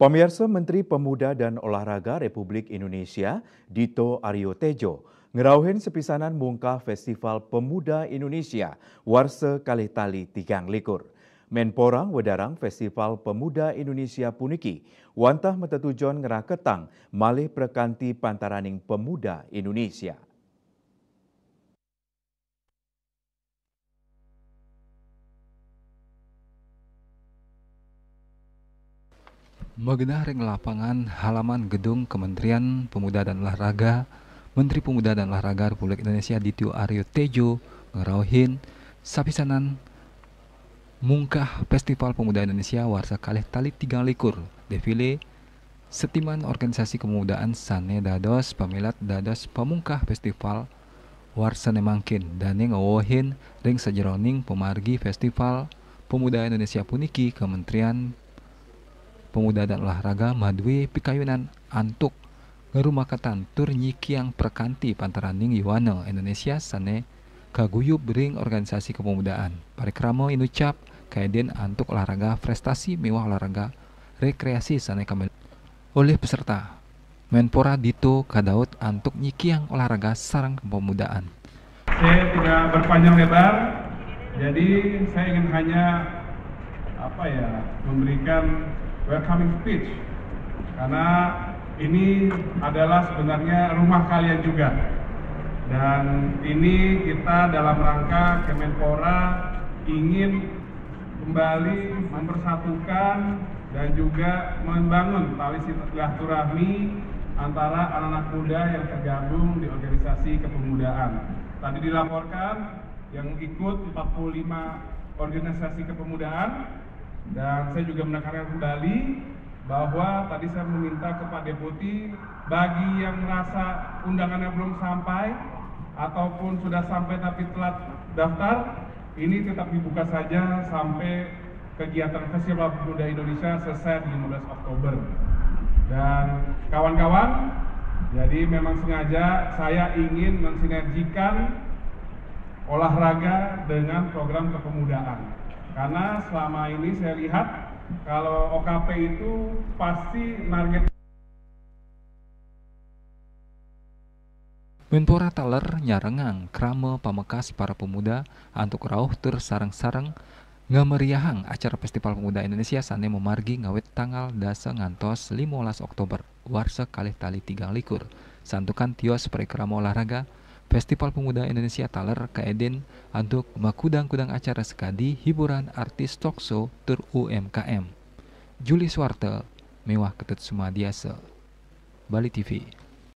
Pemirsa Menteri Pemuda dan Olahraga Republik Indonesia, Dito Aryo Tejo, ngerauhin sepisanan mungkah Festival Pemuda Indonesia, Warsa Kalih Tali Tigang Likur. Menporang wedarang Festival Pemuda Indonesia puniki, wantah metetujon ngeraketang malih prekanti pantaraning pemuda Indonesia. Magna ring lapangan halaman gedung Kementerian Pemuda dan Olahraga, Menteri Pemuda dan Olahraga Republik Indonesia Dito Aryo Tejo ngerauhin sapisanan mungkah Festival Pemuda Indonesia Warsa Kalih Tali Tigang Likur defile setiman organisasi kemudaan sane dados pamilat dados pamungkah festival Warsa Nemangkin dane ngawohin ring sajeroning pemargi Festival Pemuda Indonesia puniki Kementerian Pemuda dan Olahraga madwi pikayunan antuk ngerumakatan tur nyikiang perkanti pantaraning Yuwana Indonesia sane kaguyub ring organisasi kepemudaan. Parikramo inucap kaeden antuk olahraga prestasi mewah olahraga rekreasi sane kamel oleh peserta. Menpora Dito kadaut antuk nyikiang olahraga sarang kepemudaan. Saya tidak berpanjang lebar, jadi saya ingin hanya memberikan welcoming speech, karena ini adalah sebenarnya rumah kalian juga, dan ini kita dalam rangka Kemenpora ingin kembali mempersatukan dan juga membangun tali silaturahmi antara anak-anak muda yang tergabung di organisasi kepemudaan. Tadi dilaporkan yang ikut 45 organisasi kepemudaan. Dan saya juga menekankan kembali bahwa tadi saya meminta ke Pak Deputi, bagi yang merasa undangannya belum sampai ataupun sudah sampai tapi telat daftar, ini tetap dibuka saja sampai kegiatan Festival Pemuda Indonesia selesai di 15 Oktober. Dan kawan-kawan, jadi memang sengaja saya ingin mensinergikan olahraga dengan program kepemudaan. Karena selama ini saya lihat kalau OKP itu pasti target. Menpora taler nyarengang krame pamekas para pemuda antuk rauh tur sareng-sareng ngameriahang acara Festival Pemuda Indonesia sane memargi ngawit tanggal dasa ngantos 15 Oktober Warsa Kalih Tali Tigang Likur santukan tios parikrama olahraga Festival Pemuda Indonesia taler kaeden untuk makudang-kudang acara sekadi hiburan artis talk show tur UMKM. Juli Swarte, Mewah Ketut Sumadiasa, Bali TV.